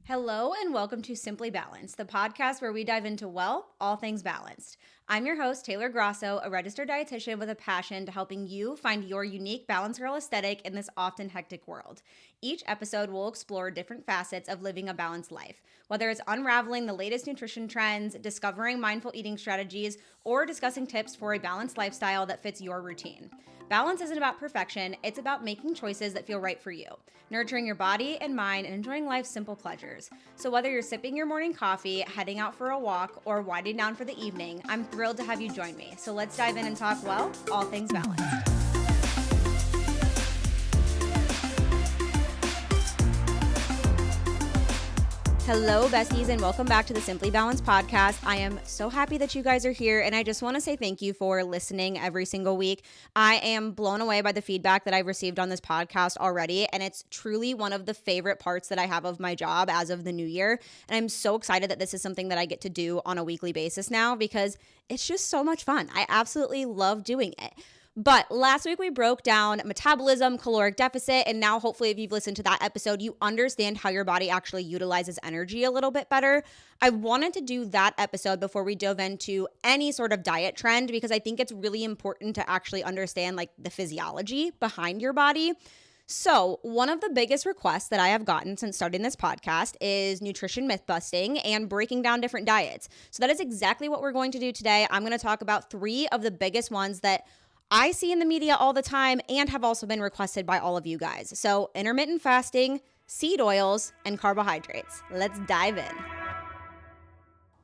Hello and welcome to Simply Balanced, the podcast where we dive into, all things balanced. I'm your host, Taylor Grasso, a registered dietitian with a passion to helping you find your unique balance girl aesthetic in this often hectic world. Each episode will explore different facets of living a balanced life, whether it's unraveling the latest nutrition trends, discovering mindful eating strategies, or discussing tips for a balanced lifestyle that fits your routine. Balance isn't about perfection, it's about making choices that feel right for you, nurturing your body and mind, and enjoying life's simple pleasures. So whether you're sipping your morning coffee, heading out for a walk, or winding down for the evening, I'm thrilled to have you join me. So let's dive in and talk, all things balanced. Hello, besties, and welcome back to the Simply Balanced podcast. I am so happy that you guys are here, and I just want to say thank you for listening every single week. I am blown away by the feedback that I've received on this podcast already, and it's truly one of the favorite parts that I have of my job as of the new year, and I'm so excited that this is something that I get to do on a weekly basis now because it's just so much fun. I absolutely love doing it. But last week we broke down metabolism, caloric deficit, and now hopefully if you've listened to that episode, you understand how your body actually utilizes energy a little bit better. I wanted to do that episode before we dove into any sort of diet trend because I think it's really important to actually understand like the physiology behind your body. So one of the biggest requests that I have gotten since starting this podcast is nutrition myth busting and breaking down different diets. So that is exactly what we're going to do today. I'm going to talk about 3 of the biggest ones that I see in the media all the time and have also been requested by all of you guys. So intermittent fasting, seed oils, and carbohydrates. Let's dive in.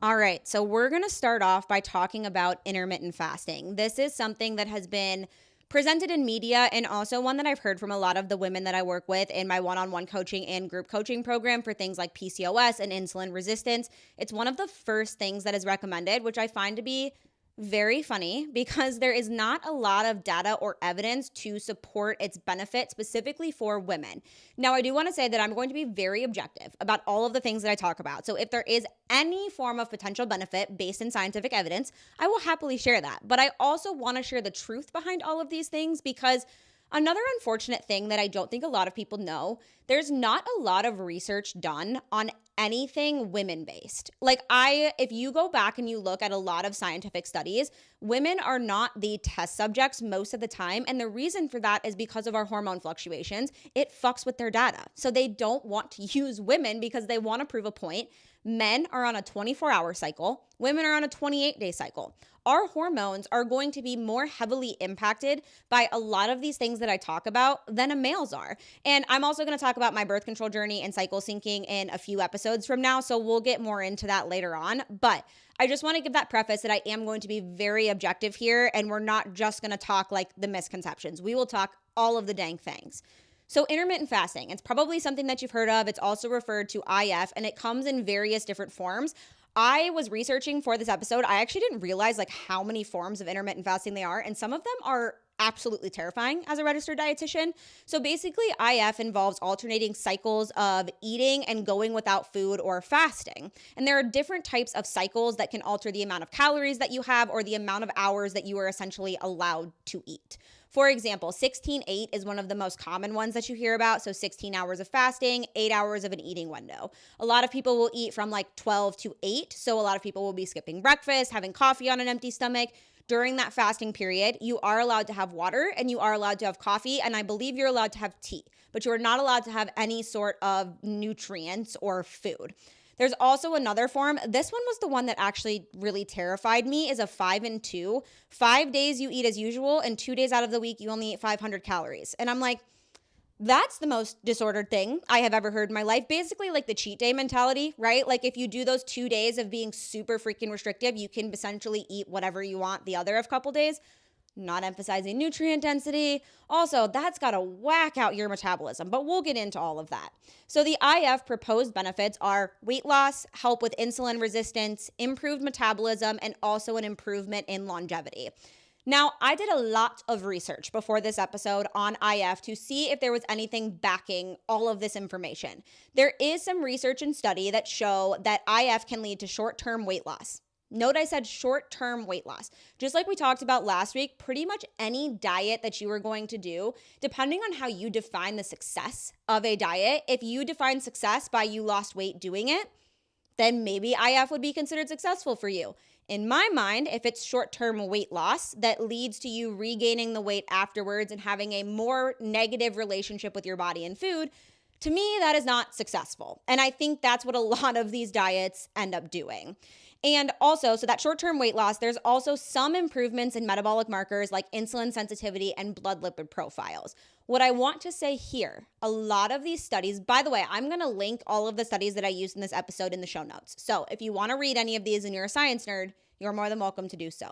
All right, so we're going to start off by talking about intermittent fasting. This is something that has been presented in media and also one that I've heard from a lot of the women that I work with in my one-on-one coaching and group coaching program for things like PCOS and insulin resistance. It's one of the first things that is recommended, which I find to be very funny because there is not a lot of data or evidence to support its benefit specifically for women. Now, I do want to say that I'm going to be very objective about all of the things that I talk about. So if there is any form of potential benefit based in scientific evidence, I will happily share that. But I also want to share the truth behind all of these things because another unfortunate thing that I don't think a lot of people know, there's not a lot of research done on anything women-based. If you go back and you look at a lot of scientific studies, women are not the test subjects most of the time. And the reason for that is because of our hormone fluctuations. It fucks with their data. So they don't want to use women because they want to prove a point. Men are on a 24-hour cycle. Women are on a 28-day cycle. Our hormones are going to be more heavily impacted by a lot of these things that I talk about than a male's are. And I'm also going to talk about my birth control journey and cycle syncing in a few episodes from now, so we'll get more into that later on. But I just want to give that preface that I am going to be very objective here, and we're not just going to talk like the misconceptions. We will talk all of the dang things. So intermittent fasting, it's probably something that you've heard of. It's also referred to IF, and it comes in various different forms. I was researching for this episode. I actually didn't realize how many forms of intermittent fasting there are, and some of them are absolutely terrifying as a registered dietitian. So basically, IF involves alternating cycles of eating and going without food or fasting. And there are different types of cycles that can alter the amount of calories that you have or the amount of hours that you are essentially allowed to eat. For example, 16-8 is one of the most common ones that you hear about. So 16 hours of fasting, 8 hours of an eating window. A lot of people will eat from 12 to 8. So a lot of people will be skipping breakfast, having coffee on an empty stomach. During that fasting period, you are allowed to have water and you are allowed to have coffee. And I believe you're allowed to have tea, but you are not allowed to have any sort of nutrients or food. There's also another form. This one was the one that actually really terrified me, is a 5 and 2. 5 days you eat as usual, and 2 days out of the week you only eat 500 calories. And I'm like, that's the most disordered thing I have ever heard in my life. Basically like the cheat day mentality, right? Like if you do those 2 days of being super freaking restrictive, you can essentially eat whatever you want the other couple days. Not emphasizing nutrient density. Also, that's got to whack out your metabolism, but we'll get into all of that. So the IF proposed benefits are weight loss, help with insulin resistance, improved metabolism, and also an improvement in longevity. Now, I did a lot of research before this episode on IF to see if there was anything backing all of this information. There is some research and study that show that IF can lead to short-term weight loss. Note I said short-term weight loss. Just like we talked about last week, pretty much any diet that you are going to do, depending on how you define the success of a diet, if you define success by you lost weight doing it, then maybe IF would be considered successful for you. In my mind, if it's short-term weight loss that leads to you regaining the weight afterwards and having a more negative relationship with your body and food, to me, that is not successful. And I think that's what a lot of these diets end up doing. And also, so that short-term weight loss, there's also some improvements in metabolic markers like insulin sensitivity and blood lipid profiles. What I want to say here, a lot of these studies, by the way, I'm going to link all of the studies that I used in this episode in the show notes. So if you want to read any of these and you're a science nerd, you're more than welcome to do so.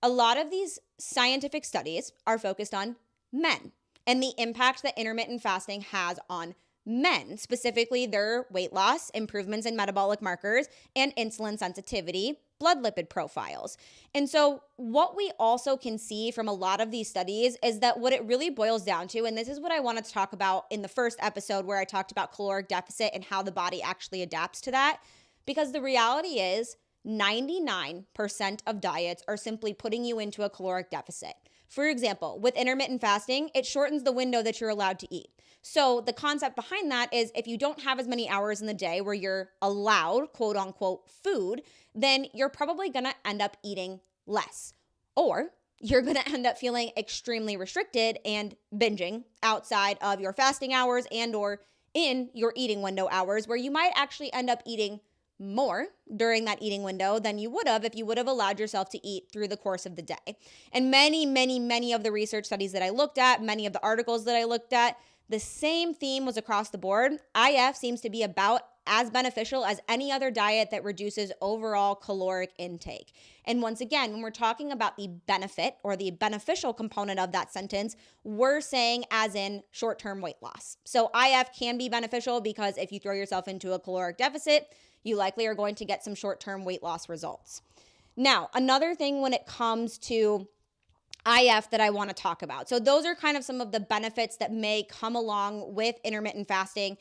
A lot of these scientific studies are focused on men and the impact that intermittent fasting has on men, specifically their weight loss, improvements in metabolic markers, and insulin sensitivity, blood lipid profiles. And so what we also can see from a lot of these studies is that what it really boils down to, and this is what I wanted to talk about in the first episode where I talked about caloric deficit and how the body actually adapts to that, because the reality is 99% of diets are simply putting you into a caloric deficit. For example, with intermittent fasting, it shortens the window that you're allowed to eat. So the concept behind that is if you don't have as many hours in the day where you're allowed, quote unquote, food, then you're probably going to end up eating less. Or you're going to end up feeling extremely restricted and binging outside of your fasting hours and or in your eating window hours where you might actually end up eating more during that eating window than you would have if you would have allowed yourself to eat through the course of the day. And many of the research studies that I looked at, many of the articles that I looked at, the same theme was across the board. IF seems to be about as beneficial as any other diet that reduces overall caloric intake. And once again, when we're talking about the benefit or the beneficial component of that sentence, we're saying as in short-term weight loss. So IF can be beneficial because if you throw yourself into a caloric deficit, you likely are going to get some short-term weight loss results. Now, another thing when it comes to IF that I want to talk about. So those are kind of some of the benefits that may come along with intermittent fasting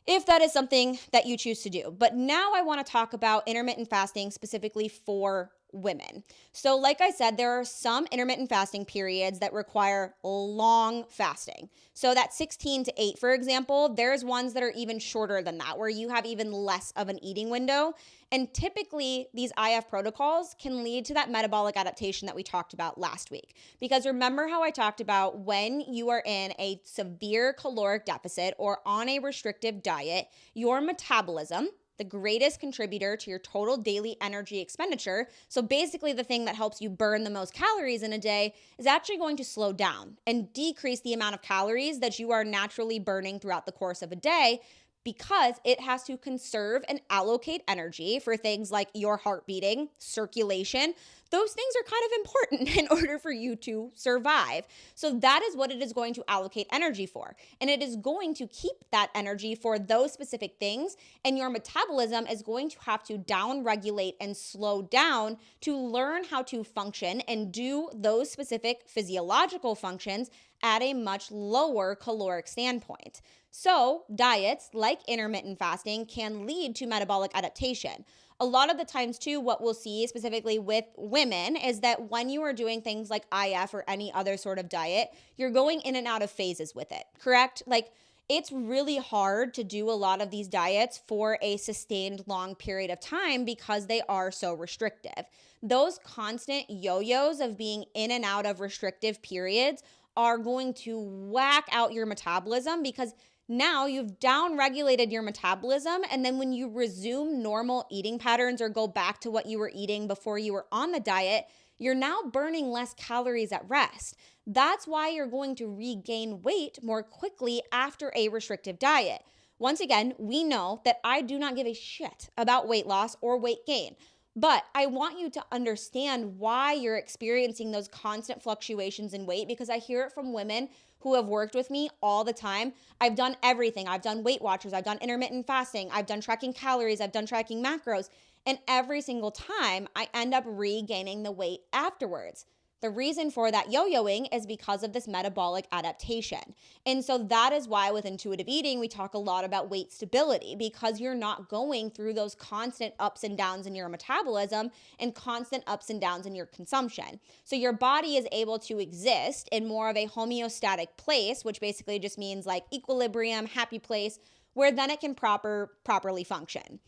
if that is something that you choose to do. But now I want to talk about intermittent fasting specifically for women. So like I said, there are some intermittent fasting periods that require long fasting. So that 16 to 8, for example, there's ones that are even shorter than that, where you have even less of an eating window. And typically these IF protocols can lead to that metabolic adaptation that we talked about last week. Because remember how I talked about when you are in a severe caloric deficit or on a restrictive diet, your metabolism, the greatest contributor to your total daily energy expenditure, so basically the thing that helps you burn the most calories in a day, is actually going to slow down and decrease the amount of calories that you are naturally burning throughout the course of a day, because it has to conserve and allocate energy for things like your heart beating, circulation. Those things are kind of important in order for you to survive. So that is what it is going to allocate energy for. And it is going to keep that energy for those specific things. And your metabolism is going to have to down-regulate and slow down to learn how to function and do those specific physiological functions at a much lower caloric standpoint. So diets like intermittent fasting can lead to metabolic adaptation. A lot of the times too, what we'll see specifically with women is that when you are doing things like IF or any other sort of diet, you're going in and out of phases with it, correct? Like it's really hard to do a lot of these diets for a sustained long period of time because they are so restrictive. Those constant yo-yos of being in and out of restrictive periods are going to whack out your metabolism because now you've down-regulated your metabolism, and then when you resume normal eating patterns or go back to what you were eating before you were on the diet, you're now burning less calories at rest. That's why you're going to regain weight more quickly after a restrictive diet. Once again, we know that I do not give a shit about weight loss or weight gain. But I want you to understand why you're experiencing those constant fluctuations in weight, because I hear it from women who have worked with me all the time. I've done everything. I've done Weight Watchers. I've done intermittent fasting. I've done tracking calories. I've done tracking macros. And every single time I end up regaining the weight afterwards. The reason for that yo-yoing is because of this metabolic adaptation. And so that is why with intuitive eating, we talk a lot about weight stability, because you're not going through those constant ups and downs in your metabolism and constant ups and downs in your consumption. So your body is able to exist in more of a homeostatic place, which basically just means like equilibrium, happy place, where then it can properly function.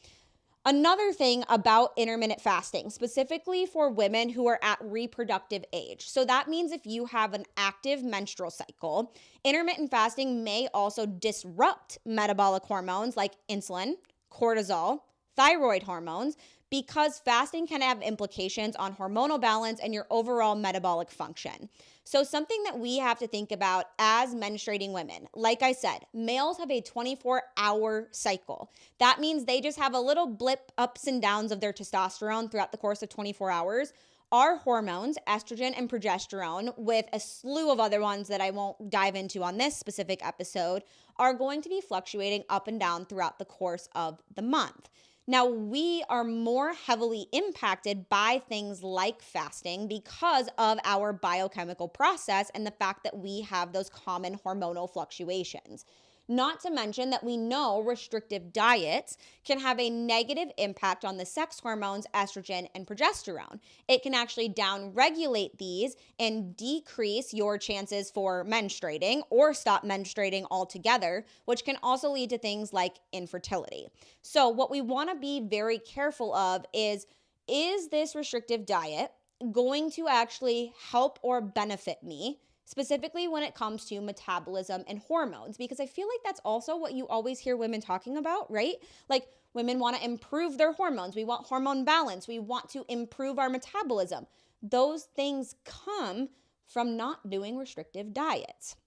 Another thing about intermittent fasting, specifically for women who are at reproductive age. So that means if you have an active menstrual cycle, intermittent fasting may also disrupt metabolic hormones like insulin, cortisol, thyroid hormones, because fasting can have implications on hormonal balance and your overall metabolic function. So something that we have to think about as menstruating women, like I said, males have a 24-hour cycle. That means they just have a little blip ups and downs of their testosterone throughout the course of 24 hours. Our hormones, estrogen and progesterone, with a slew of other ones that I won't dive into on this specific episode, are going to be fluctuating up and down throughout the course of the month. Now, we are more heavily impacted by things like fasting because of our biochemical process and the fact that we have those common hormonal fluctuations. Not to mention that we know restrictive diets can have a negative impact on the sex hormones, estrogen and progesterone. It can actually downregulate these and decrease your chances for menstruating or stop menstruating altogether, which can also lead to things like infertility. So what we want to be very careful of is this restrictive diet going to actually help or benefit me? Specifically when it comes to metabolism and hormones, because I feel like that's also what you always hear women talking about, right? Like women want to improve their hormones. We want hormone balance. We want to improve our metabolism. Those things come from not doing restrictive diets.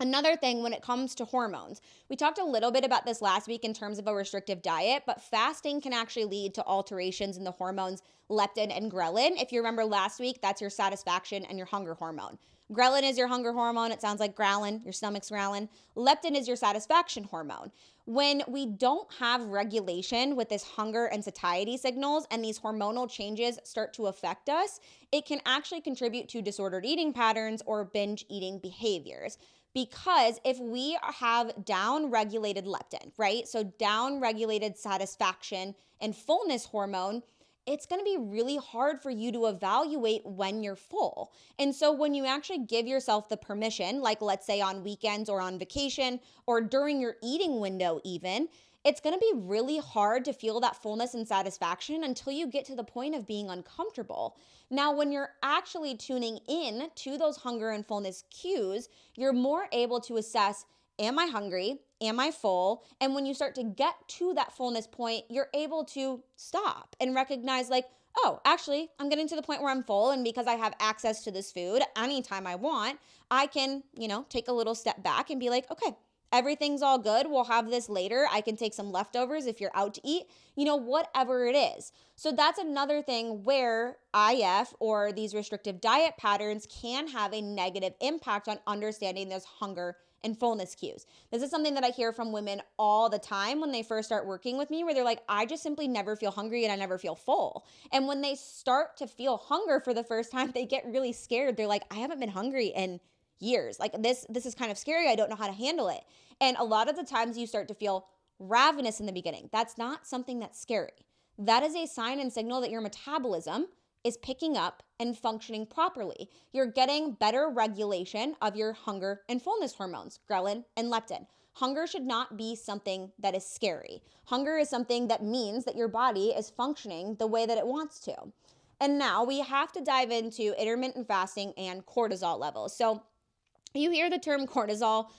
Another thing when it comes to hormones, we talked a little bit about this last week in terms of a restrictive diet, but fasting can actually lead to alterations in the hormones leptin and ghrelin. If you remember last week, that's your satisfaction and your hunger hormone. Ghrelin is your hunger hormone. It sounds like growling, your stomach's growling. Leptin is your satisfaction hormone. When we don't have regulation with this hunger and satiety signals and these hormonal changes start to affect us, it can actually contribute to disordered eating patterns or binge eating behaviors. Because if we have down-regulated leptin, right? So down-regulated satisfaction and fullness hormone, it's going to be really hard for you to evaluate when you're full. And so when you actually give yourself the permission, like let's say on weekends or on vacation or during your eating window even, it's going to be really hard to feel that fullness and satisfaction until you get to the point of being uncomfortable. Now, when you're actually tuning in to those hunger and fullness cues, you're more able to assess, am I hungry? Am I full? And when you start to get to that fullness point, you're able to stop and recognize like, oh, actually, I'm getting to the point where I'm full. And because I have access to this food anytime I want, I can, take a little step back and be like, okay, everything's all good. We'll have this later. I can take some leftovers if you're out to eat, whatever it is. So that's another thing where IF or these restrictive diet patterns can have a negative impact on understanding those hunger and fullness cues. This is something that I hear from women all the time when they first start working with me, where they're like, I just simply never feel hungry and I never feel full. And when they start to feel hunger for the first time, they get really scared. They're like, I haven't been hungry in years. Like this is kind of scary. I don't know how to handle it. And a lot of the times you start to feel ravenous in the beginning. That's not something that's scary. That is a sign and signal that your metabolism is picking up and functioning properly. You're getting better regulation of your hunger and fullness hormones, ghrelin and leptin. Hunger should not be something that is scary. Hunger is something that means that your body is functioning the way that it wants to. And now we have to dive into intermittent fasting and cortisol levels. So you hear the term cortisol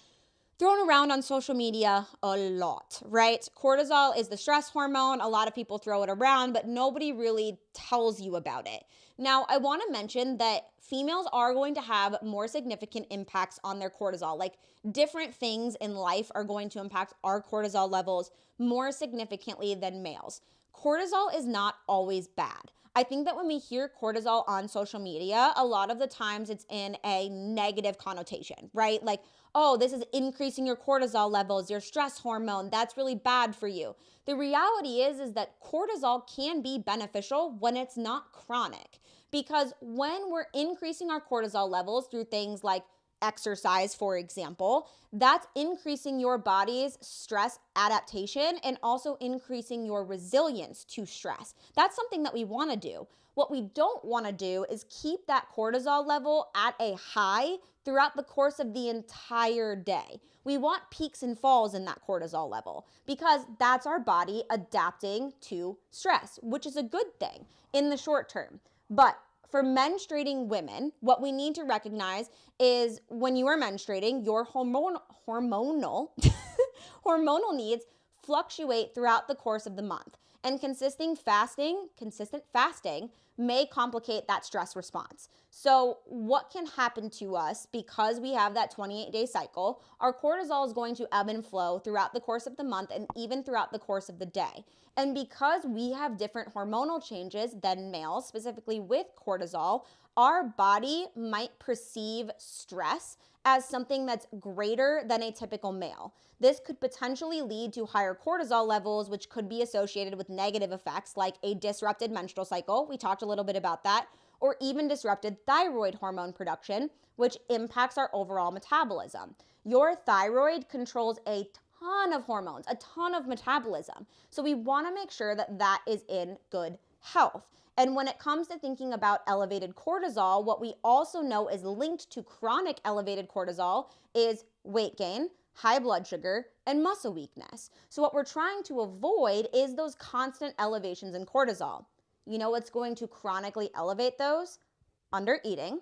thrown around on social media a lot, right? Cortisol is the stress hormone. A lot of people throw it around, but nobody really tells you about it. Now, I want to mention that females are going to have more significant impacts on their cortisol. Like different things in life are going to impact our cortisol levels more significantly than males. Cortisol is not always bad. I think that when we hear cortisol on social media, a lot of the times it's in a negative connotation, right? Like, oh, this is increasing your cortisol levels, your stress hormone, that's really bad for you. The reality is that cortisol can be beneficial when it's not chronic, because when we're increasing our cortisol levels through things like exercise, for example, that's increasing your body's stress adaptation and also increasing your resilience to stress. That's something that we want to do. What we don't want to do is keep that cortisol level at a high throughout the course of the entire day. We want peaks and falls in that cortisol level because that's our body adapting to stress, which is a good thing in the short term. But for menstruating women, what we need to recognize is when you are menstruating, your hormonal needs fluctuate throughout the course of the month. And consistent fasting may complicate that stress response. So what can happen to us because we have that 28-day cycle, our cortisol is going to ebb and flow throughout the course of the month and even throughout the course of the day. And because we have different hormonal changes than males, specifically with cortisol, our body might perceive stress as something that's greater than a typical male. This could potentially lead to higher cortisol levels, which could be associated with negative effects like a disrupted menstrual cycle. We talked a little bit about that, or even disrupted thyroid hormone production, which impacts our overall metabolism. Your thyroid controls a ton of hormones, a ton of metabolism. So we want to make sure that that is in good health. And when it comes to thinking about elevated cortisol, what we also know is linked to chronic elevated cortisol is weight gain, high blood sugar, and muscle weakness. So what we're trying to avoid is those constant elevations in cortisol. You know what's going to chronically elevate those? Under-eating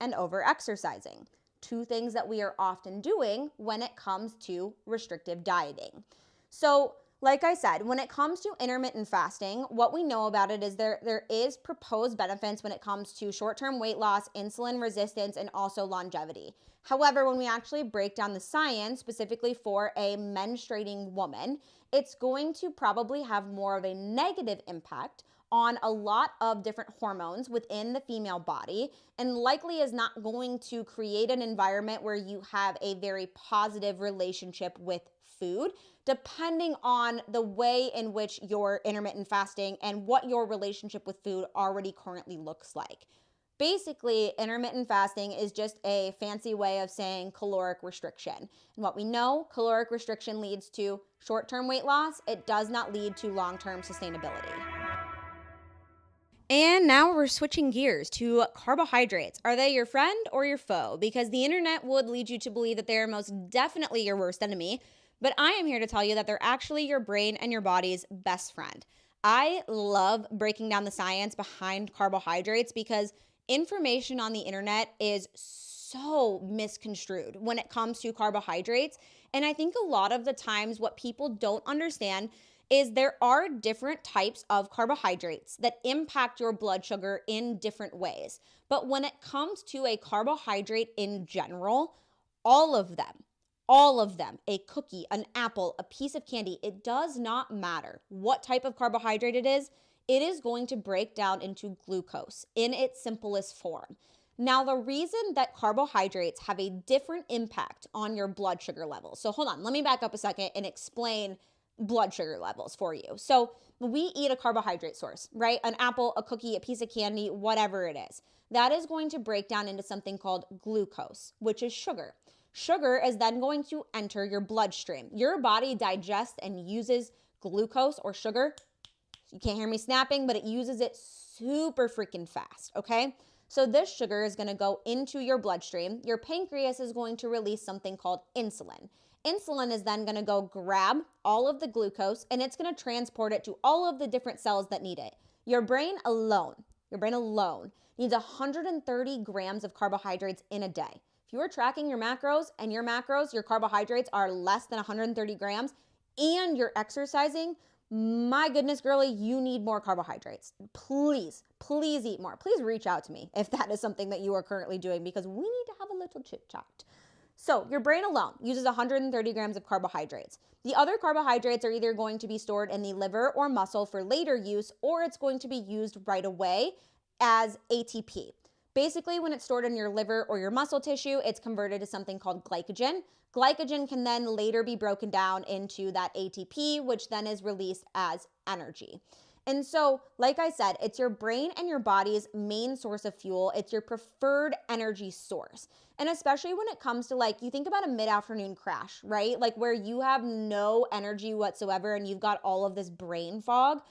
and over-exercising. Two things that we are often doing when it comes to restrictive dieting. So like I said, when it comes to intermittent fasting, what we know about it is there is proposed benefits when it comes to short-term weight loss, insulin resistance, and also longevity. However, when we actually break down the science, specifically for a menstruating woman, it's going to probably have more of a negative impact on a lot of different hormones within the female body, and likely is not going to create an environment where you have a very positive relationship with food, depending on the way in which you're intermittent fasting and what your relationship with food already currently looks like. Basically, intermittent fasting is just a fancy way of saying caloric restriction. And what we know, caloric restriction leads to short-term weight loss. It does not lead to long-term sustainability. And now we're switching gears to carbohydrates. Are they your friend or your foe? Because the internet would lead you to believe that they are most definitely your worst enemy, but I am here to tell you that they're actually your brain and your body's best friend. I love breaking down the science behind carbohydrates because information on the internet is so misconstrued when it comes to carbohydrates. And I think a lot of the times what people don't understand is there are different types of carbohydrates that impact your blood sugar in different ways. But when it comes to a carbohydrate in general, all of them, a cookie, an apple, a piece of candy, it does not matter what type of carbohydrate it is going to break down into glucose in its simplest form. Now, the reason that carbohydrates have a different impact on your blood sugar levels. So hold on, let me back up a second and explain blood sugar levels for you. So we eat a carbohydrate source, right? An apple, a cookie, a piece of candy, whatever it is. That is going to break down into something called glucose, which is sugar. Sugar is then going to enter your bloodstream. Your body digests and uses glucose or sugar. You can't hear me snapping, but it uses it super freaking fast, okay? So this sugar is going to go into your bloodstream. Your pancreas is going to release something called insulin. Insulin is then going to go grab all of the glucose and it's going to transport it to all of the different cells that need it. Your brain alone needs 130 grams of carbohydrates in a day. If you are tracking your macros, your carbohydrates are less than 130 grams and you're exercising, my goodness, girlie, you need more carbohydrates. Please eat more. Please reach out to me if that is something that you are currently doing because we need to have a little chit chat. So your brain alone uses 130 grams of carbohydrates. The other carbohydrates are either going to be stored in the liver or muscle for later use, or it's going to be used right away as ATP. Basically, when it's stored in your liver or your muscle tissue, it's converted to something called glycogen. Glycogen can then later be broken down into that ATP, which then is released as energy. And so, like I said, it's your brain and your body's main source of fuel. It's your preferred energy source. And especially when it comes to, like, you think about a mid-afternoon crash, right? Like where you have no energy whatsoever and you've got all of this brain fog.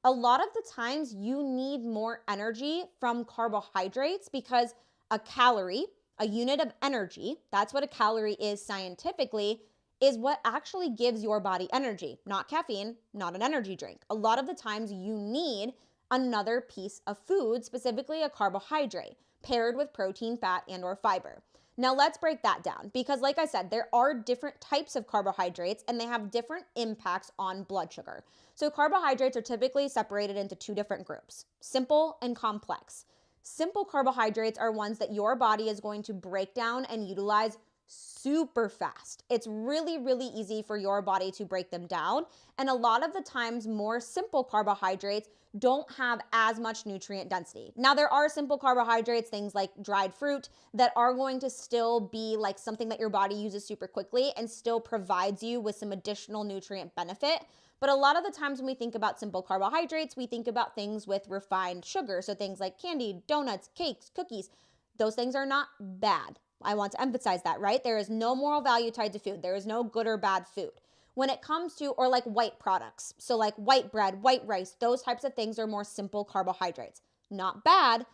A lot of the times you need more energy from carbohydrates because a calorie, a unit of energy, that's what a calorie is scientifically, is what actually gives your body energy, not caffeine, not an energy drink. A lot of the times you need another piece of food, specifically a carbohydrate, paired with protein, fat, and or fiber. Now let's break that down because like I said, there are different types of carbohydrates and they have different impacts on blood sugar. So carbohydrates are typically separated into two different groups, simple and complex. Simple carbohydrates are ones that your body is going to break down and utilize super fast. It's really, really easy for your body to break them down. And a lot of the times, more simple carbohydrates don't have as much nutrient density. Now, there are simple carbohydrates, things like dried fruit, that are going to still be like something that your body uses super quickly and still provides you with some additional nutrient benefit. But a lot of the times when we think about simple carbohydrates, we think about things with refined sugar. So things like candy, donuts, cakes, cookies. Those things are not bad. I want to emphasize that, right? There is no moral value tied to food. There is no good or bad food. When it comes to, or like white products, so like white bread, white rice, those types of things are more simple carbohydrates. Not bad,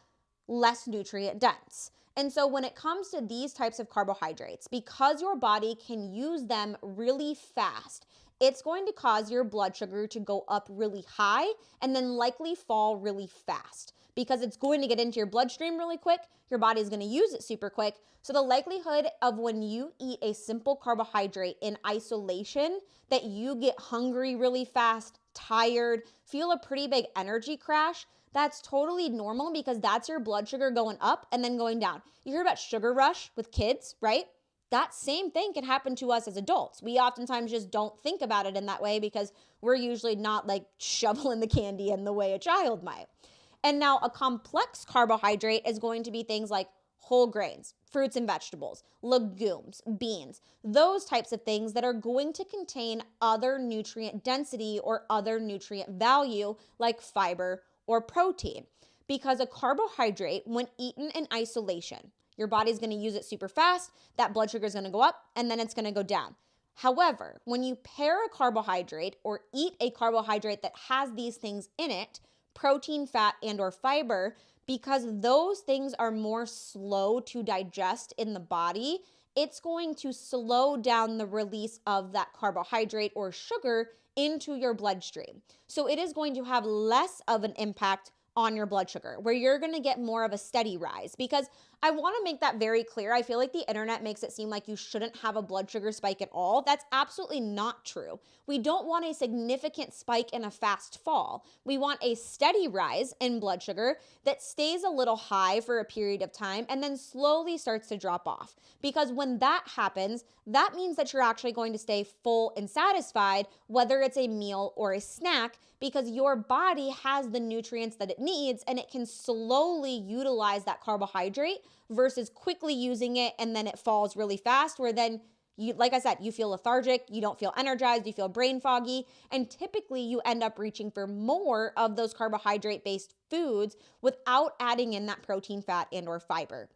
less nutrient dense. And so when it comes to these types of carbohydrates, because your body can use them really fast, it's going to cause your blood sugar to go up really high and then likely fall really fast because it's going to get into your bloodstream really quick. Your body's going to use it super quick. So the likelihood of when you eat a simple carbohydrate in isolation that you get hungry really fast, tired, feel a pretty big energy crash, that's totally normal because that's your blood sugar going up and then going down. You hear about sugar rush with kids, right? That same thing can happen to us as adults. We oftentimes just don't think about it in that way because we're usually not like shoveling the candy in the way a child might. And now a complex carbohydrate is going to be things like whole grains, fruits and vegetables, legumes, beans, those types of things that are going to contain other nutrient density or other nutrient value like fiber or protein. Because a carbohydrate, when eaten in isolation, your body's going to use it super fast, that blood sugar is going to go up, and then it's going to go down. However, when you pair a carbohydrate or eat a carbohydrate that has these things in it, protein, fat, and or fiber, because those things are more slow to digest in the body, it's going to slow down the release of that carbohydrate or sugar into your bloodstream. So it is going to have less of an impact on your blood sugar, where you're going to get more of a steady rise. Because I want to make that very clear. I feel like the internet makes it seem like you shouldn't have a blood sugar spike at all. That's absolutely not true. We don't want a significant spike and a fast fall. We want a steady rise in blood sugar that stays a little high for a period of time and then slowly starts to drop off. Because when that happens, that means that you're actually going to stay full and satisfied, whether it's a meal or a snack, because your body has the nutrients that it needs and it can slowly utilize that carbohydrate versus quickly using it and then it falls really fast, where then you, like I said, you feel lethargic, you don't feel energized, you feel brain foggy, and typically you end up reaching for more of those carbohydrate-based foods without adding in that protein, fat, and or fiber.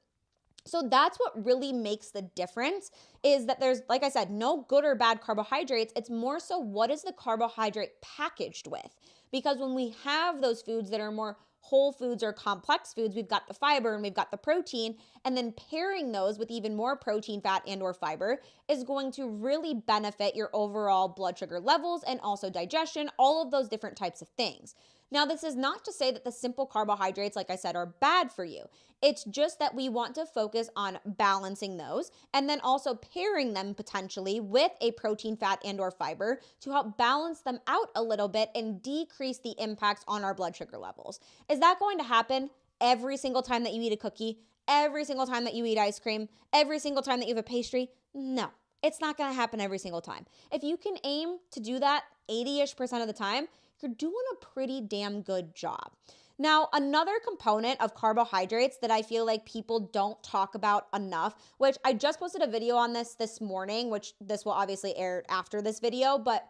So that's what really makes the difference, is that there's, like I said, no good or bad carbohydrates. It's more so what is the carbohydrate packaged with? Because when we have those foods that are more whole foods or complex foods, we've got the fiber and we've got the protein, and then pairing those with even more protein, fat, and or fiber is going to really benefit your overall blood sugar levels and also digestion, all of those different types of things. Now, this is not to say that the simple carbohydrates, like I said, are bad for you. It's just that we want to focus on balancing those and then also pairing them potentially with a protein, fat, and or fiber to help balance them out a little bit and decrease the impacts on our blood sugar levels. Is that going to happen every single time that you eat a cookie, every single time that you eat ice cream, every single time that you have a pastry? No, it's not going to happen every single time. If you can aim to do that 80-ish% of the time, you're doing a pretty damn good job. Now, another component of carbohydrates that I feel like people don't talk about enough, which I just posted a video on this morning, which this will obviously air after this video, but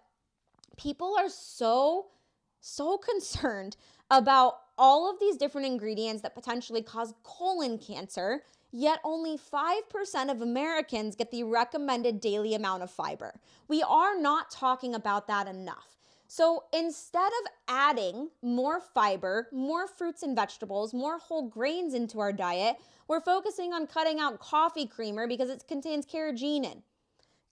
people are so so concerned about all of these different ingredients that potentially cause colon cancer, yet only 5% of Americans get the recommended daily amount of fiber. We are not talking about that enough. So instead of adding more fiber, more fruits and vegetables, more whole grains into our diet, we're focusing on cutting out coffee creamer because it contains carrageenan.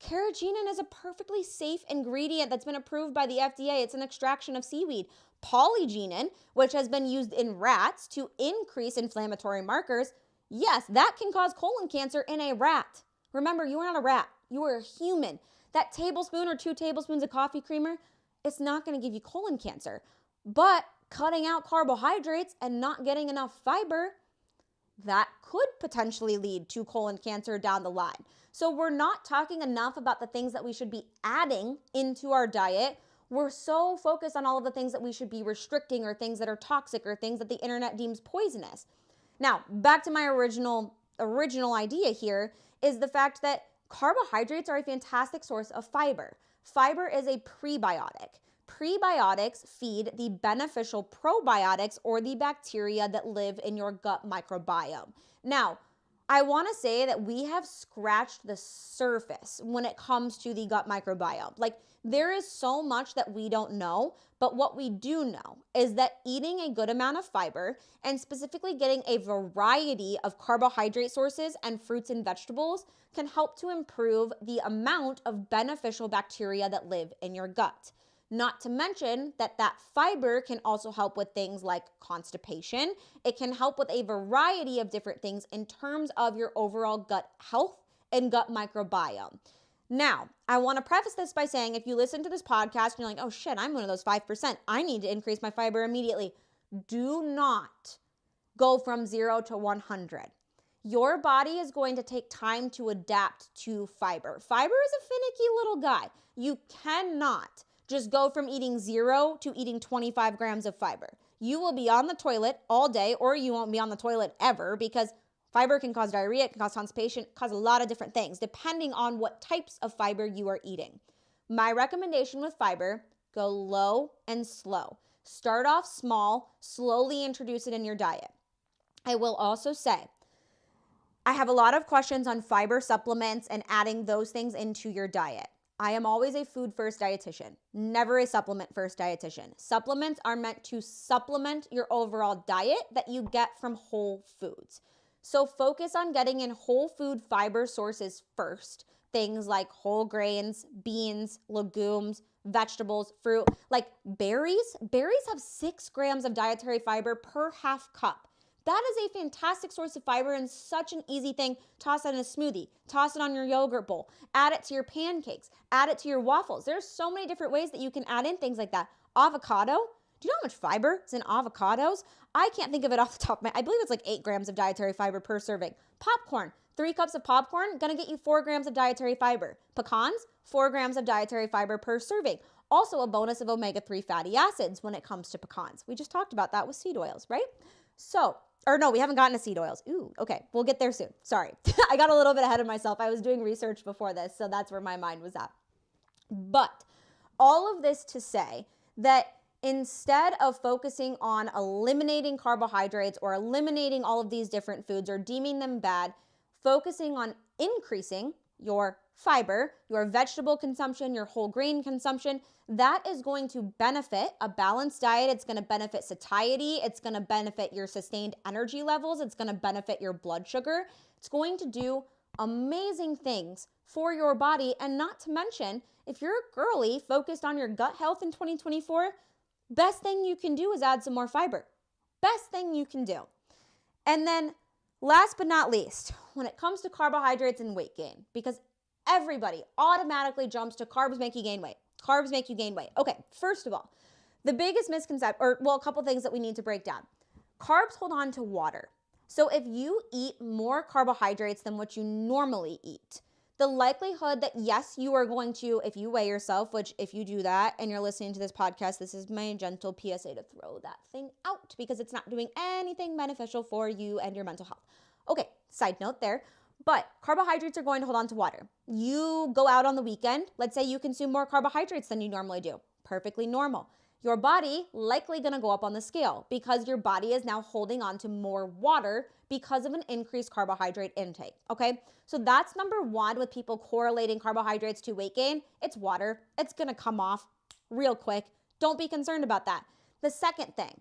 Carrageenan is a perfectly safe ingredient that's been approved by the FDA. It's an extraction of seaweed. Polygenin, which has been used in rats to increase inflammatory markers, yes, that can cause colon cancer in a rat. Remember, you are not a rat. You are a human. That tablespoon or 2 tablespoons of coffee creamer, it's not going to give you colon cancer. But cutting out carbohydrates and not getting enough fiber, that could potentially lead to colon cancer down the line. So we're not talking enough about the things that we should be adding into our diet. We're so focused on all of the things that we should be restricting or things that are toxic or things that the internet deems poisonous. Now, back to my original idea here is the fact that carbohydrates are a fantastic source of fiber. Fiber is a prebiotic. Prebiotics feed the beneficial probiotics or the bacteria that live in your gut microbiome. Now, I want to say that we have scratched the surface when it comes to the gut microbiome. Like, there is so much that we don't know, but what we do know is that eating a good amount of fiber and specifically getting a variety of carbohydrate sources and fruits and vegetables can help to improve the amount of beneficial bacteria that live in your gut. Not to mention that fiber can also help with things like constipation. It can help with a variety of different things in terms of your overall gut health and gut microbiome. Now, I want to preface this by saying if you listen to this podcast and you're like, oh shit, I'm one of those 5%. I need to increase my fiber immediately. Do not go from 0 to 100. Your body is going to take time to adapt to fiber. Fiber is a finicky little guy. You cannot just go from eating 0 to eating 25 grams of fiber. You will be on the toilet all day, or you won't be on the toilet ever, because fiber can cause diarrhea, it can cause constipation, cause a lot of different things, depending on what types of fiber you are eating. My recommendation with fiber, go low and slow. Start off small, slowly introduce it in your diet. I will also say, I have a lot of questions on fiber supplements and adding those things into your diet. I am always a food-first dietitian, never a supplement-first dietitian. Supplements are meant to supplement your overall diet that you get from whole foods. So focus on getting in whole food fiber sources first. Things like whole grains, beans, legumes, vegetables, fruit, like berries. Berries have 6 grams of dietary fiber per half cup. That is a fantastic source of fiber and such an easy thing. Toss it in a smoothie, toss it on your yogurt bowl, add it to your pancakes, add it to your waffles. There's so many different ways that you can add in things like that. Avocado, do you know how much fiber is in avocados? I can't think of it off the top of my, I believe it's like 8 grams of dietary fiber per serving. Popcorn, 3 cups of popcorn, gonna get you 4 grams of dietary fiber. Pecans, 4 grams of dietary fiber per serving. Also a bonus of omega-3 fatty acids when it comes to pecans. We just talked about that with seed oils, right? So, or no, we haven't gotten to seed oils. Ooh, okay, we'll get there soon. Sorry, I got a little bit ahead of myself. I was doing research before this, so that's where my mind was at. But all of this to say that instead of focusing on eliminating carbohydrates or eliminating all of these different foods or deeming them bad, focusing on increasing your fiber, your vegetable consumption, your whole grain consumption, that is going to benefit a balanced diet. It's going to benefit satiety. It's going to benefit your sustained energy levels. It's going to benefit your blood sugar. It's going to do amazing things for your body. And not to mention, if you're a girly focused on your gut health in 2024, best thing you can do is add some more fiber. Best thing you can do. And then last but not least, when it comes to carbohydrates and weight gain, because everybody automatically jumps to carbs make you gain weight. Carbs make you gain weight. Okay, first of all, the biggest misconception, a couple things that we need to break down. Carbs hold on to water. So if you eat more carbohydrates than what you normally eat, the likelihood that yes, you are going to, if you weigh yourself, which if you do that and you're listening to this podcast, this is my gentle PSA to throw that thing out because it's not doing anything beneficial for you and your mental health. Okay, side note there. But carbohydrates are going to hold on to water. You go out on the weekend, let's say you consume more carbohydrates than you normally do. Perfectly normal. your body likely going to go up on the scale because your body is now holding on to more water because of an increased carbohydrate intake, okay? So that's number one with people correlating carbohydrates to weight gain. It's water. It's going to come off real quick. Don't be concerned about that. The second thing,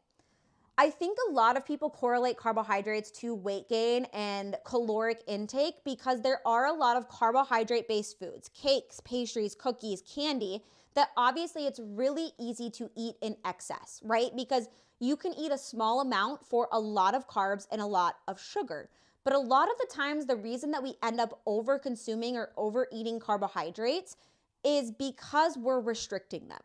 I think a lot of people correlate carbohydrates to weight gain and caloric intake because there are a lot of carbohydrate-based foods, cakes, pastries, cookies, candy, that obviously it's really easy to eat in excess, right? Because you can eat a small amount for a lot of carbs and a lot of sugar. But a lot of the times, the reason that we end up over-consuming or overeating carbohydrates is because we're restricting them.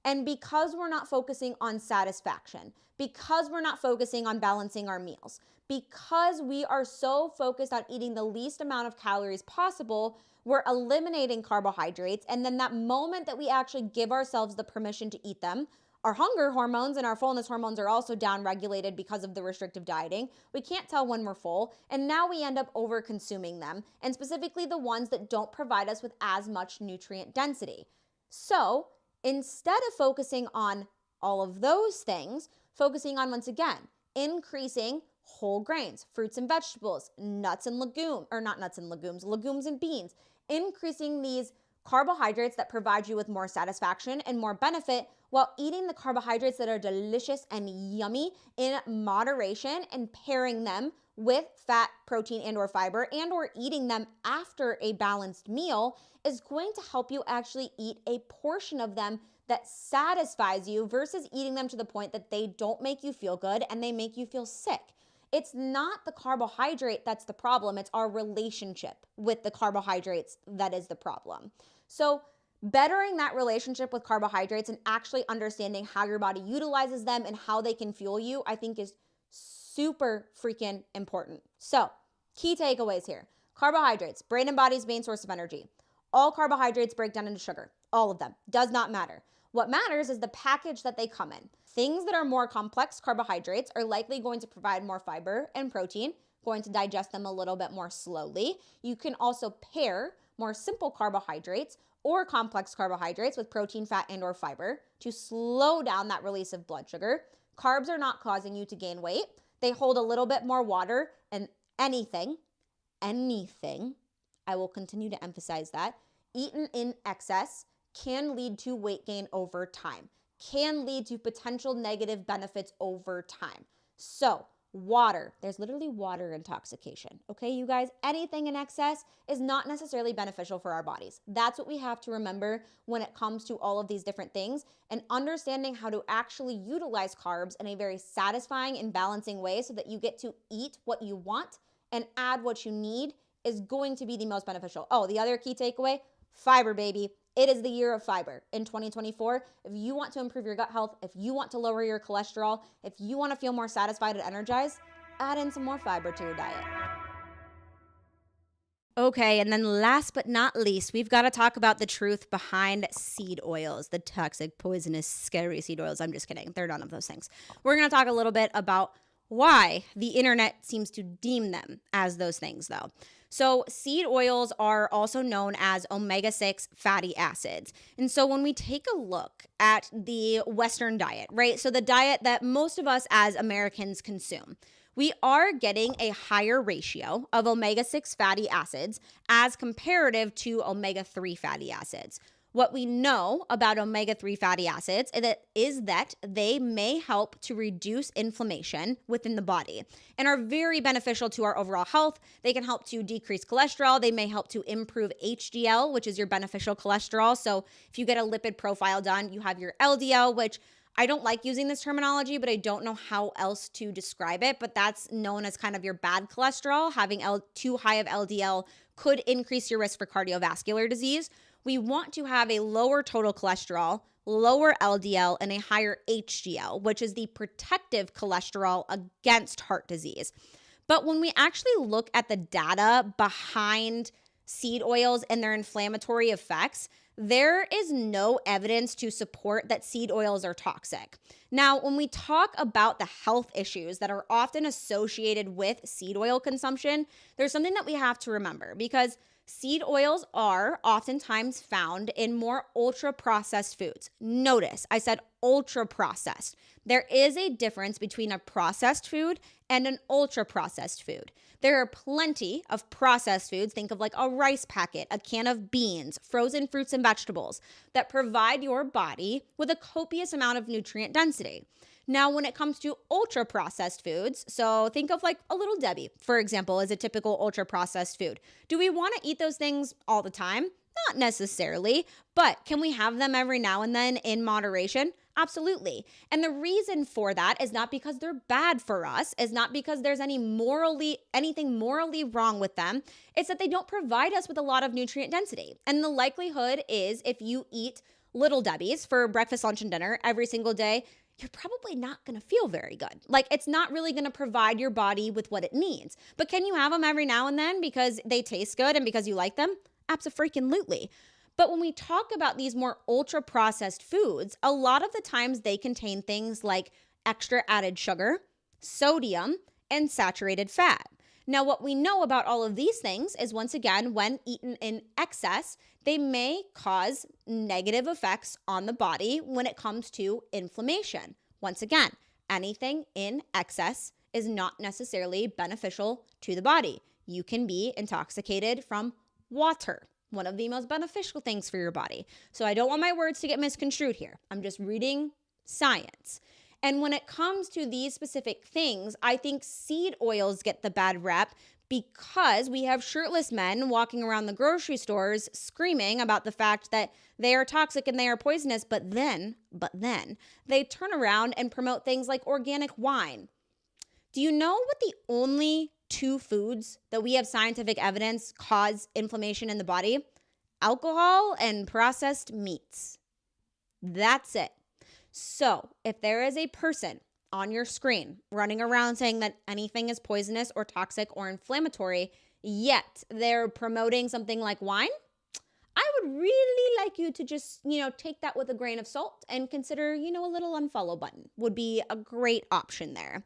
And because we're not focusing on satisfaction, because we're not focusing on balancing our meals, because we are so focused on eating the least amount of calories possible, we're eliminating carbohydrates. And then that moment that we actually give ourselves the permission to eat them, our hunger hormones and our fullness hormones are also downregulated because of the restrictive dieting. We can't tell when we're full, and now we end up over consuming them, and specifically the ones that don't provide us with as much nutrient density. So instead of focusing on all of those things, focusing on, once again, increasing whole grains, fruits and vegetables, nuts and legumes, or not nuts and legumes, legumes and beans, increasing these carbohydrates that provide you with more satisfaction and more benefit while eating the carbohydrates that are delicious and yummy in moderation and pairing them with fat, protein, and or fiber, and or eating them after a balanced meal is going to help you actually eat a portion of them that satisfies you versus eating them to the point that they don't make you feel good and they make you feel sick. It's not the carbohydrate that's the problem. It's our relationship with the carbohydrates that is the problem. So bettering that relationship with carbohydrates and actually understanding how your body utilizes them and how they can fuel you, I think is super freaking important. So key takeaways here. Carbohydrates, brain and body's main source of energy. All carbohydrates break down into sugar. All of them. Does not matter. What matters is the package that they come in. Things that are more complex carbohydrates are likely going to provide more fiber and protein, going to digest them a little bit more slowly. You can also pair more simple carbohydrates or complex carbohydrates with protein, fat, and or fiber to slow down that release of blood sugar. Carbs are not causing you to gain weight. They hold a little bit more water, and anything, I will continue to emphasize that, eaten in excess can lead to weight gain over time, can lead to potential negative benefits over time. So water, there's literally water intoxication, okay, you guys? Anything in excess is not necessarily beneficial for our bodies. That's what we have to remember when it comes to all of these different things, and understanding how to actually utilize carbs in a very satisfying and balancing way so that you get to eat what you want and add what you need is going to be the most beneficial. Oh, the other key takeaway, fiber, baby. It is the year of fiber in 2024. If you want to improve your gut health, if you want to lower your cholesterol, if you want to feel more satisfied and energized, add in some more fiber to your diet. Okay, and then last but not least, we've got to talk about the truth behind seed oils, the toxic, poisonous, scary seed oils. I'm just kidding. They're none of those things. We're going to talk a little bit about why the internet seems to deem them as those things, though. So seed oils are also known as omega-6 fatty acids. And so when we take a look at the Western diet, right? So the diet that most of us as Americans consume, we are getting a higher ratio of omega-6 fatty acids as comparative to omega-3 fatty acids. What we know about omega-3 fatty acids is that they may help to reduce inflammation within the body and are very beneficial to our overall health. They can help to decrease cholesterol. They may help to improve HDL, which is your beneficial cholesterol. So if you get a lipid profile done, you have your LDL, which I don't like using this terminology, but I don't know how else to describe it. But that's known as kind of your bad cholesterol. Having too high of LDL could increase your risk for cardiovascular disease. We want to have a lower total cholesterol, lower LDL, and a higher HDL, which is the protective cholesterol against heart disease. But when we actually look at the data behind seed oils and their inflammatory effects, there is no evidence to support that seed oils are toxic. Now, when we talk about the health issues that are often associated with seed oil consumption, there's something that we have to remember, because Seed oils are oftentimes found in more ultra-processed foods. Notice, I said ultra-processed. There is a difference between a processed food and an ultra-processed food. There are plenty of processed foods, think of like a rice packet, a can of beans, frozen fruits and vegetables, that provide your body with a copious amount of nutrient density. Now, when it comes to ultra-processed foods, so think of like a Little Debbie, for example, as a typical ultra-processed food. Do we want to eat those things all the time? Not necessarily, but can we have them every now and then in moderation? Absolutely. And the reason for that is not because they're bad for us, is not because there's anything morally wrong with them. It's that they don't provide us with a lot of nutrient density. And the likelihood is if you eat Little Debbie's for breakfast, lunch, and dinner every single day, you're probably not going to feel very good. Like, it's not really going to provide your body with what it needs. But can you have them every now and then because they taste good and because you like them? Abso-freaking-lutely. But when we talk about these more ultra-processed foods, a lot of the times they contain things like extra added sugar, sodium, and saturated fat. Now, what we know about all of these things is, once again, when eaten in excess, they may cause negative effects on the body when it comes to inflammation. Once again, anything in excess is not necessarily beneficial to the body. You can be intoxicated from water, one of the most beneficial things for your body. So I don't want my words to get misconstrued here. I'm just reading science. And when it comes to these specific things, I think seed oils get the bad rep because we have shirtless men walking around the grocery stores screaming about the fact that they are toxic and they are poisonous, but then they turn around and promote things like organic wine. Do you know what the only two foods that we have scientific evidence cause inflammation in the body? Alcohol and processed meats. That's it. So if there is a person on your screen running around saying that anything is poisonous or toxic or inflammatory, yet they're promoting something like wine, I would really like you to just, take that with a grain of salt and consider, a little unfollow button would be a great option there.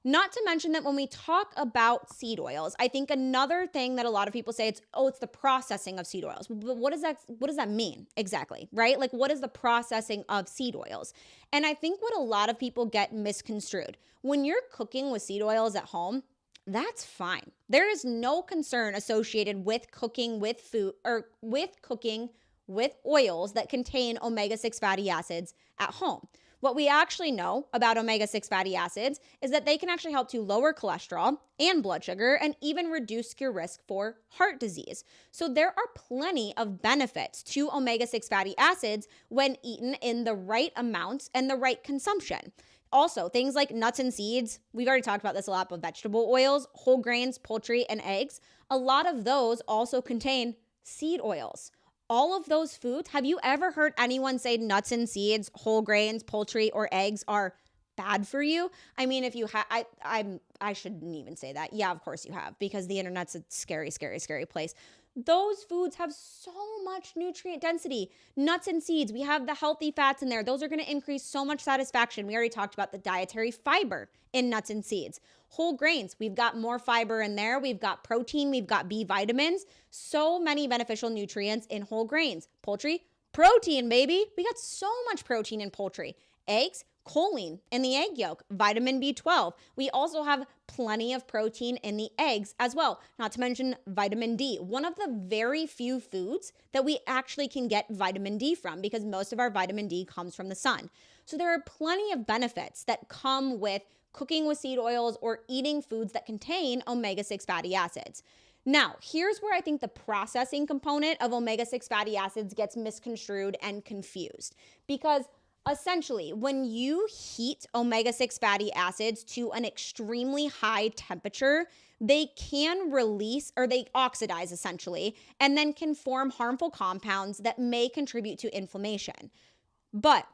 Not to mention that when we talk about seed oils, I think another thing that a lot of people say, it's the processing of seed oils. But what does that mean exactly, right? Like, what is the processing of seed oils? And I think what a lot of people get misconstrued, when you're cooking with seed oils at home, that's fine. There is no concern associated with cooking with food or with cooking with oils that contain omega-6 fatty acids at home. What we actually know about omega-6 fatty acids is that they can actually help to lower cholesterol and blood sugar and even reduce your risk for heart disease. So there are plenty of benefits to omega-6 fatty acids when eaten in the right amounts and the right consumption. Also, things like nuts and seeds, we've already talked about this a lot, but vegetable oils, whole grains, poultry, and eggs, a lot of those also contain seed oils. All of those foods, have you ever heard anyone say nuts and seeds, whole grains, poultry, or eggs are bad for you? I mean, if you have, I shouldn't even say that. Yeah, of course you have, because the internet's a scary, scary, scary place. Those foods have so much nutrient density. Nuts and seeds, we have the healthy fats in there. Those are going to increase so much satisfaction. We already talked about the dietary fiber in nuts and seeds. Whole grains, we've got more fiber in there. We've got protein, we've got B vitamins. So many beneficial nutrients in whole grains. Poultry, protein, baby. We got so much protein in poultry. Eggs, choline in the egg yolk, vitamin B12. We also have plenty of protein in the eggs as well, not to mention vitamin D, one of the very few foods that we actually can get vitamin D from because most of our vitamin D comes from the sun. So there are plenty of benefits that come with cooking with seed oils or eating foods that contain omega-6 fatty acids. Now, here's where I think the processing component of omega-6 fatty acids gets misconstrued and confused because essentially, when you heat omega-6 fatty acids to an extremely high temperature, they can release, or they oxidize essentially, and then can form harmful compounds that may contribute to inflammation. But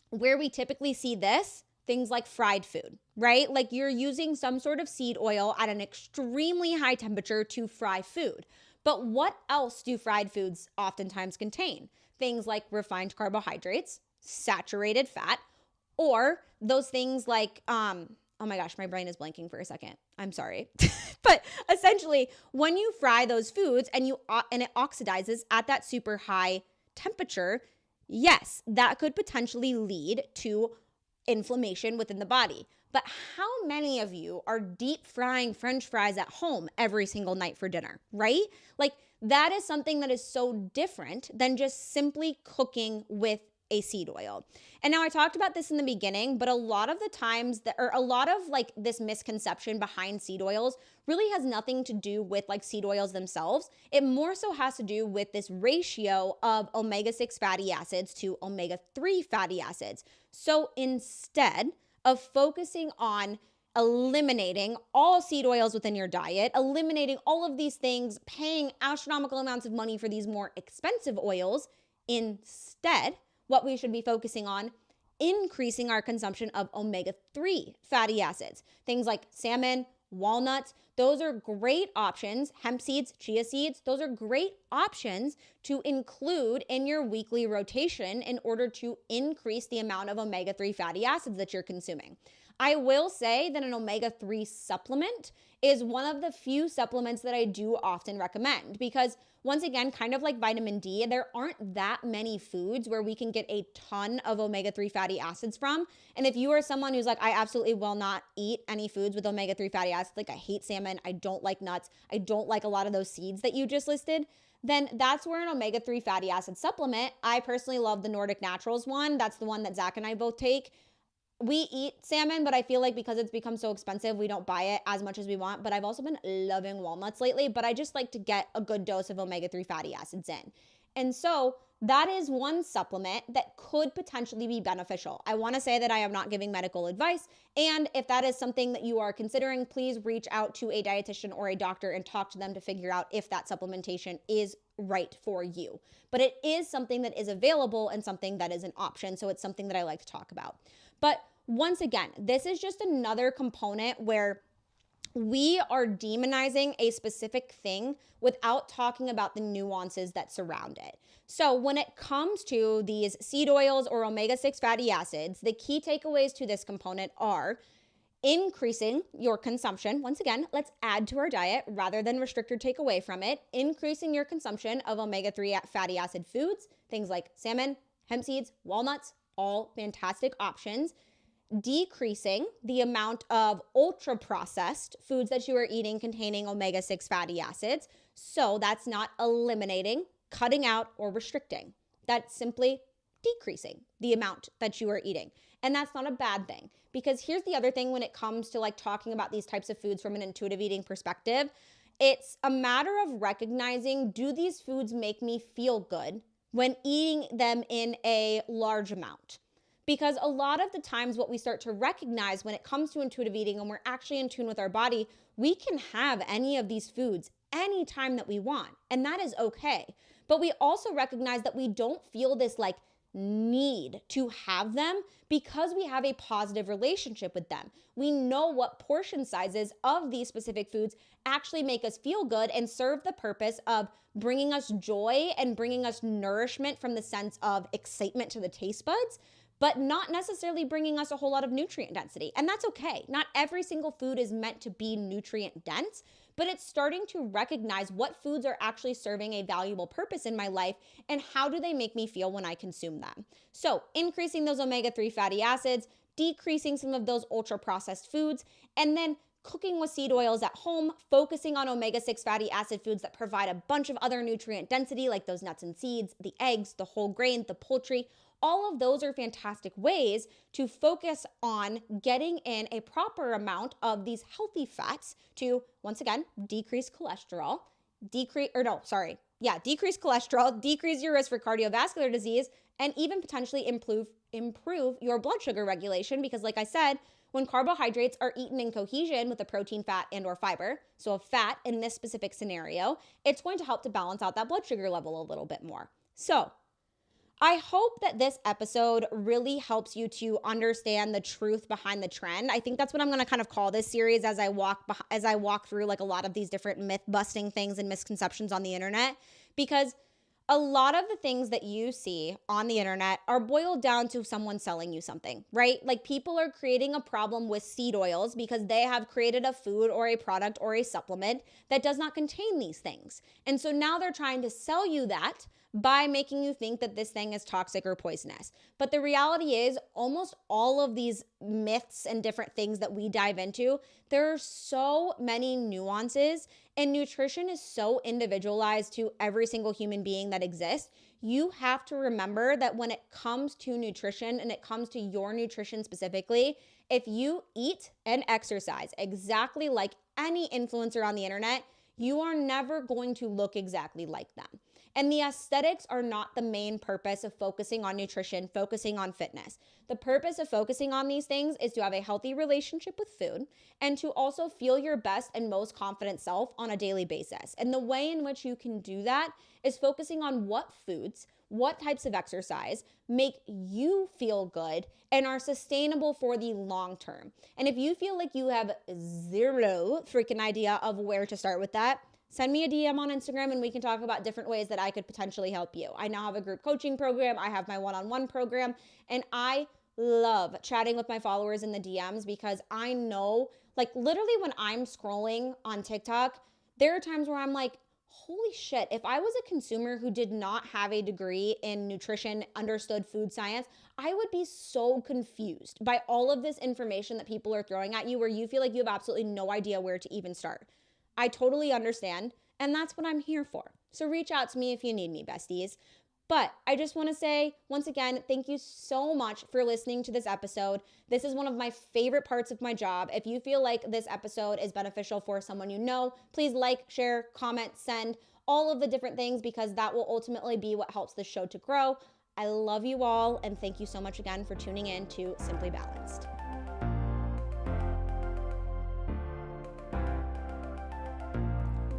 where we typically see this, things like fried food, right? Like you're using some sort of seed oil at an extremely high temperature to fry food. But what else do fried foods oftentimes contain? Things like refined carbohydrates, saturated fat, or those things like, oh oh my gosh, my brain is blanking for a second. I'm sorry. But essentially, when you fry those foods and it oxidizes at that super high temperature, yes, that could potentially lead to inflammation within the body. But how many of you are deep frying French fries at home every single night for dinner, right? Like that is something that is so different than just simply cooking with a seed oil. And now I talked about this in the beginning, but a lot of the times a lot of like this misconception behind seed oils really has nothing to do with like seed oils themselves. It more so has to do with this ratio of omega-6 fatty acids to omega-3 fatty acids. So instead of focusing on eliminating all seed oils within your diet, eliminating all of these things, paying astronomical amounts of money for these more expensive oils, instead, what we should be focusing on, increasing our consumption of omega-3 fatty acids. Things like salmon, walnuts, those are great options. Hemp seeds, chia seeds, those are great options to include in your weekly rotation in order to increase the amount of omega-3 fatty acids that you're consuming. I will say that an omega-3 supplement is one of the few supplements that I do often recommend because once again, kind of like vitamin D, there aren't that many foods where we can get a ton of omega-3 fatty acids from. And if you are someone who's like, I absolutely will not eat any foods with omega-3 fatty acids, like I hate salmon, I don't like nuts, I don't like a lot of those seeds that you just listed, then that's where an omega-3 fatty acid supplement, I personally love the Nordic Naturals one. That's the one that Zach and I both take. We eat salmon, but I feel like because it's become so expensive, we don't buy it as much as we want. But I've also been loving walnuts lately, but I just like to get a good dose of omega-3 fatty acids in. And so that is one supplement that could potentially be beneficial. I want to say that I am not giving medical advice. And if that is something that you are considering, please reach out to a dietitian or a doctor and talk to them to figure out if that supplementation is right for you. But it is something that is available and something that is an option. So it's something that I like to talk about. But once again, this is just another component where we are demonizing a specific thing without talking about the nuances that surround it. So when it comes to these seed oils or omega-6 fatty acids, the key takeaways to this component are increasing your consumption. Once again, let's add to our diet rather than restrict or take away from it. Increasing your consumption of omega-3 fatty acid foods, things like salmon, hemp seeds, walnuts, all fantastic options. Decreasing the amount of ultra-processed foods that you are eating containing omega-6 fatty acids. So that's not eliminating, cutting out, or restricting. That's simply decreasing the amount that you are eating. And that's not a bad thing because here's the other thing when it comes to like talking about these types of foods from an intuitive eating perspective. It's a matter of recognizing, do these foods make me feel good when eating them in a large amount? Because a lot of the times what we start to recognize when it comes to intuitive eating and we're actually in tune with our body, we can have any of these foods anytime that we want. And that is okay. But we also recognize that we don't feel this like need to have them because we have a positive relationship with them. We know what portion sizes of these specific foods actually make us feel good and serve the purpose of bringing us joy and bringing us nourishment from the sense of excitement to the taste buds, but not necessarily bringing us a whole lot of nutrient density. And that's okay. Not every single food is meant to be nutrient dense, but it's starting to recognize what foods are actually serving a valuable purpose in my life and how do they make me feel when I consume them. So increasing those omega-3 fatty acids, decreasing some of those ultra-processed foods, and then cooking with seed oils at home, focusing on omega-6 fatty acid foods that provide a bunch of other nutrient density like those nuts and seeds, the eggs, the whole grain, the poultry. All of those are fantastic ways to focus on getting in a proper amount of these healthy fats to, once again, decrease cholesterol, decrease cholesterol, decrease your risk for cardiovascular disease, and even potentially improve your blood sugar regulation. Because like I said, when carbohydrates are eaten in cohesion with a protein, fat, and or fiber, so a fat in this specific scenario, it's going to help to balance out that blood sugar level a little bit more. So I hope that this episode really helps you to understand the truth behind the trend. I think that's what I'm going to kind of call this series as I walk through like a lot of these different myth busting things and misconceptions on the internet, because A lot of the things that you see on the internet are boiled down to someone selling you something, right? Like people are creating a problem with seed oils because they have created a food or a product or a supplement that does not contain these things. And so now they're trying to sell you that by making you think that this thing is toxic or poisonous. But the reality is almost all of these myths and different things that we dive into, there are so many nuances, and nutrition is so individualized to every single human being that exists. You have to remember that when it comes to nutrition and it comes to your nutrition specifically, if you eat and exercise exactly like any influencer on the internet, you are never going to look exactly like them. And the aesthetics are not the main purpose of focusing on nutrition, focusing on fitness. The purpose of focusing on these things is to have a healthy relationship with food and to also feel your best and most confident self on a daily basis. And the way in which you can do that is focusing on what foods, what types of exercise make you feel good and are sustainable for the long term. And if you feel like you have zero freaking idea of where to start with that, send me a DM on Instagram and we can talk about different ways that I could potentially help you. I now have a group coaching program. I have my one-on-one program, and I love chatting with my followers in the DMs because I know, like literally when I'm scrolling on TikTok, there are times where I'm like, holy shit, if I was a consumer who did not have a degree in nutrition, understood food science, I would be so confused by all of this information that people are throwing at you where you feel like you have absolutely no idea where to even start. I totally understand, and that's what I'm here for. So reach out to me if you need me, besties. But I just want to say, once again, thank you so much for listening to this episode. This is one of my favorite parts of my job. If you feel like this episode is beneficial for someone you know, please like, share, comment, send, all of the different things, because that will ultimately be what helps the show to grow. I love you all, and thank you so much again for tuning in to Simply Balanced.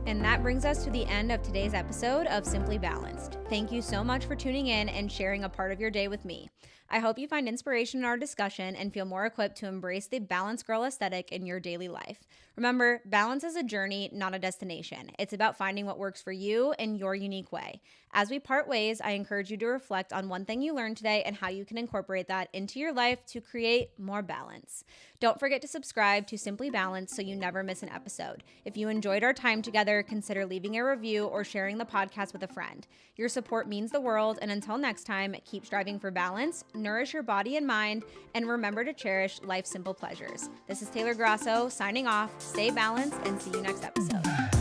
And that brings us to the end of today's episode of Simply Balanced. Thank you so much for tuning in and sharing a part of your day with me. I hope you find inspiration in our discussion and feel more equipped to embrace the balanced girl aesthetic in your daily life. Remember, balance is a journey, not a destination. It's about finding what works for you in your unique way. As we part ways, I encourage you to reflect on one thing you learned today and how you can incorporate that into your life to create more balance. Don't forget to subscribe to Simply Balanced so you never miss an episode. If you enjoyed our time together, consider leaving a review or sharing the podcast with a friend. Your support means the world, and until next time, keep striving for balance, nourish your body and mind, and remember to cherish life's simple pleasures. This is Taylor Grasso signing off. Stay balanced and see you next episode.